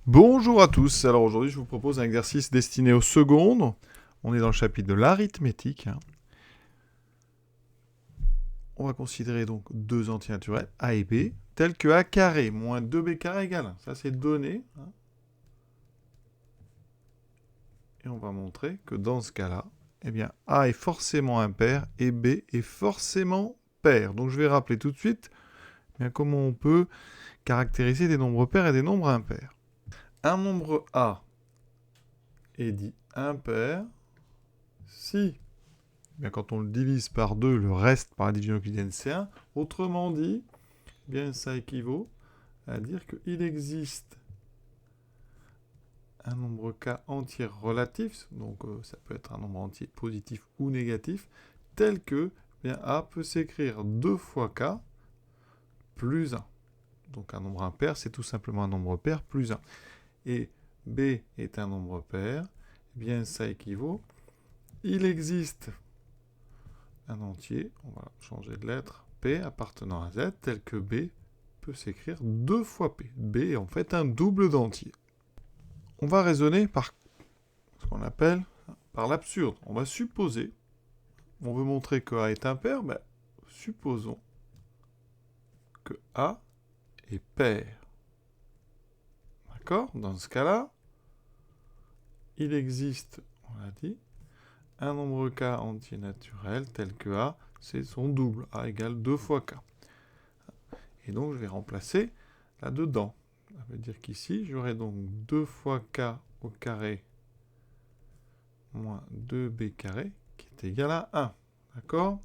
Bonjour à tous, alors aujourd'hui je vous propose un exercice destiné aux secondes. On est dans le chapitre de l'arithmétique. On va considérer donc deux entiers naturels, a et b, tels que a carré moins 2b carré égale 1. Ça c'est donné. Et on va montrer que dans ce cas-là, eh bien, a est forcément impair et b est forcément pair. Donc je vais rappeler tout de suite bien, comment on peut caractériser des nombres pairs et des nombres impairs. Un nombre a est dit impair si bien, quand on le divise par 2, le reste par la division euclidienne c'est 1. Autrement dit, bien, ça équivaut à dire qu'il existe un nombre k entier relatif, donc ça peut être un nombre entier positif ou négatif, tel que bien, a peut s'écrire 2 fois k plus 1. Donc un nombre impair, c'est tout simplement un nombre pair plus 1. Et b est un nombre pair, bien ça équivaut, il existe un entier, on va changer de lettre, P appartenant à Z, tel que B peut s'écrire 2 fois P. B est en fait un double d'entier. On va raisonner par ce qu'on appelle par l'absurde. On va supposer, on veut montrer que A est impair, ben, supposons que A est pair. D'accord? Dans ce cas-là, il existe, on l'a dit, un nombre K entier naturel tel que A, c'est son double. A égale 2 fois K. Et donc, je vais remplacer là-dedans. Ça veut dire qu'ici, j'aurai donc 2 fois k au carré moins 2b carré, qui est égal à 1. D'accord?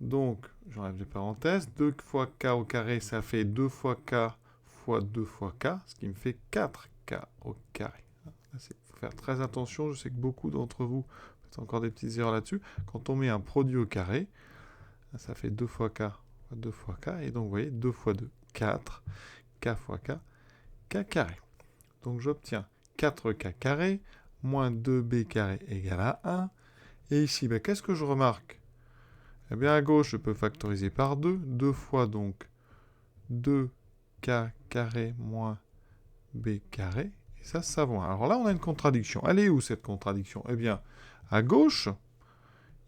Donc, j'enlève les parenthèses. 2 fois k au carré, ça fait 2 fois k fois 2 fois k, ce qui me fait 4k au carré. Il faut faire très attention, je sais que beaucoup d'entre vous faites encore des petites erreurs là-dessus. Quand on met un produit au carré, ça fait 2 fois k fois 2 fois k, et donc vous voyez, 2 fois 2, 4, k fois k, k carré. Donc j'obtiens 4k carré moins 2b carré égale à 1. Et ici, ben, qu'est-ce que je remarque? Eh bien, à gauche, je peux factoriser par 2. 2 fois donc 2k carré moins b carré. Et ça vaut 1. Alors là, on a une contradiction. Elle est où, cette contradiction? Eh bien, à gauche,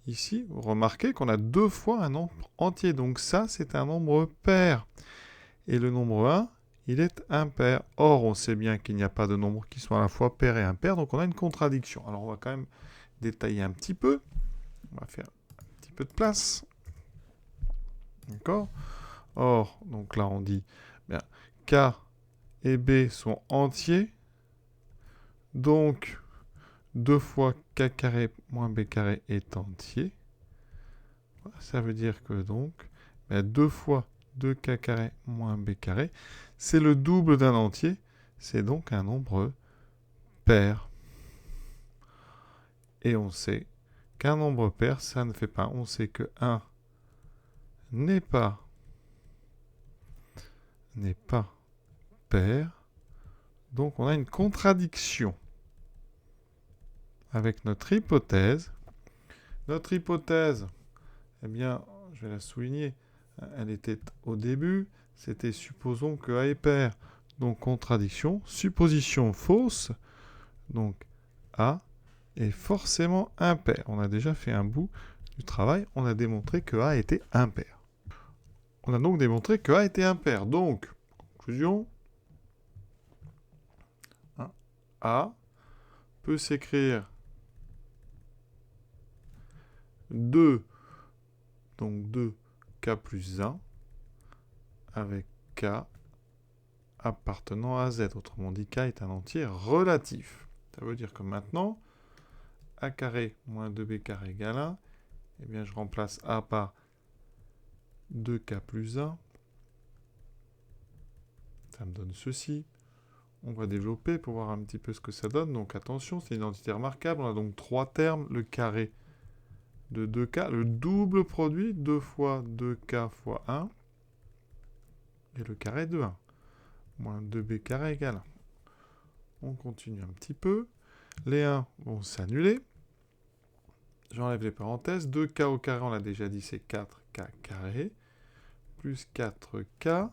ici, vous remarquez qu'on a 2 fois un nombre entier. Donc ça, c'est un nombre pair. Et le nombre 1, il est impair. Or, on sait bien qu'il n'y a pas de nombre qui soit à la fois pair et impair, donc on a une contradiction. Alors, on va quand même détailler un petit peu. On va faire un petit peu de place. D'accord? Or, donc là, on dit, bien, K et B sont entiers. Donc, 2 fois K carré moins B carré est entier. Ça veut dire que donc, ben, 2 fois 2K carré moins B carré, c'est le double d'un entier. C'est donc un nombre pair. Et on sait qu'un nombre pair, ça ne fait pas. On sait que 1 n'est pas pair. Donc on a une contradiction avec notre hypothèse. Notre hypothèse, eh bien, je vais la souligner, elle était au début, c'était supposons que A est pair. Donc contradiction, supposition fausse, donc A est forcément impair. On a déjà fait un bout du travail, on a démontré que A était impair. On a donc démontré que A était impair. Donc, conclusion, A peut s'écrire 2, donc 2K plus 1, avec K appartenant à Z. Autrement dit, K est un entier relatif. Ça veut dire que maintenant, A carré moins 2B carré égale 1, eh bien je remplace A par 2K plus 1. Ça me donne ceci. On va développer pour voir un petit peu ce que ça donne. Donc attention, c'est une identité remarquable. On a donc 3 termes. Le carré de 2K, le double produit, 2 fois 2K fois 1, et le carré de 1. Moins 2B carré égale 1. On continue un petit peu. Les 1 vont s'annuler. J'enlève les parenthèses. 2K au carré, on l'a déjà dit, c'est 4K carré. Plus 4K.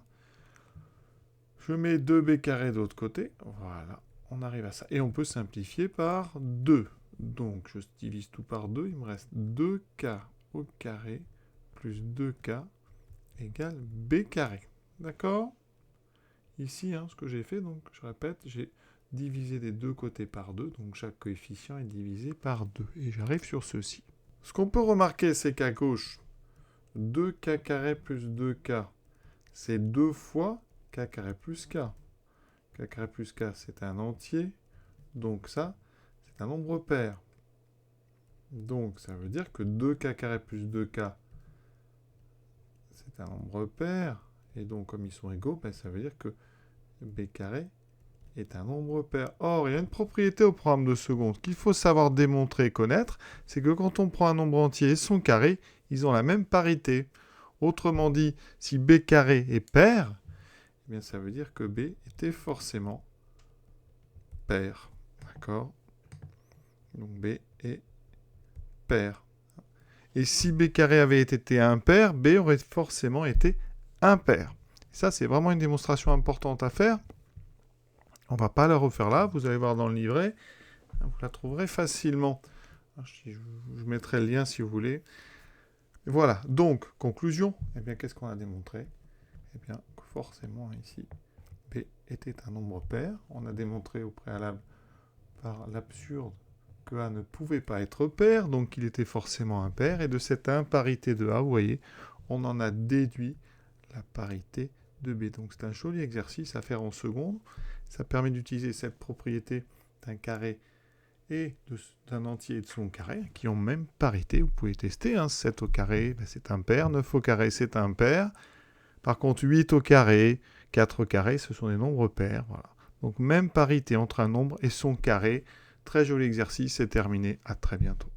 Je mets 2b carré de l'autre côté. Voilà, on arrive à ça. Et on peut simplifier par 2. Donc, je divise tout par 2. Il me reste 2k au carré plus 2k égale b carré. D'accord? Ici, ce que j'ai fait, donc je répète, j'ai divisé des deux côtés par 2. Donc, chaque coefficient est divisé par 2. Et j'arrive sur ceci. Ce qu'on peut remarquer, c'est qu'à gauche, 2k carré plus 2k, c'est 2 fois k carré plus k. K carré plus k, c'est un entier. Donc ça, c'est un nombre pair. Donc ça veut dire que 2k carré plus 2k, c'est un nombre pair. Et donc comme ils sont égaux, ça veut dire que b carré est un nombre pair. Or, il y a une propriété au programme de seconde qu'il faut savoir démontrer et connaître, c'est que quand on prend un nombre entier et son carré, ils ont la même parité. Autrement dit, si b carré est pair, eh bien ça veut dire que b était forcément pair. D'accord? Donc b est pair. Et si b carré avait été impair, b aurait forcément été impair. Ça, c'est vraiment une démonstration importante à faire. On ne va pas la refaire là, vous allez voir dans le livret. Vous la trouverez facilement. Je mettrai le lien si vous voulez. Et voilà, donc, conclusion. Eh bien, qu'est-ce qu'on a démontré? Eh bien, forcément, ici, b était un nombre pair. On a démontré au préalable par l'absurde que a ne pouvait pas être pair, donc il était forcément impair. Et de cette imparité de a, vous voyez, on en a déduit la parité de b. Donc c'est un joli exercice à faire en seconde. Ça permet d'utiliser cette propriété d'un carré et d'un entier et de son carré, qui ont même parité. Vous pouvez tester, 7 au carré, c'est impair, 9 au carré, c'est impair. Par contre, 8 au carré, 4 au carré, ce sont des nombres pairs. Voilà. Donc même parité entre un nombre et son carré. Très joli exercice, c'est terminé. À très bientôt.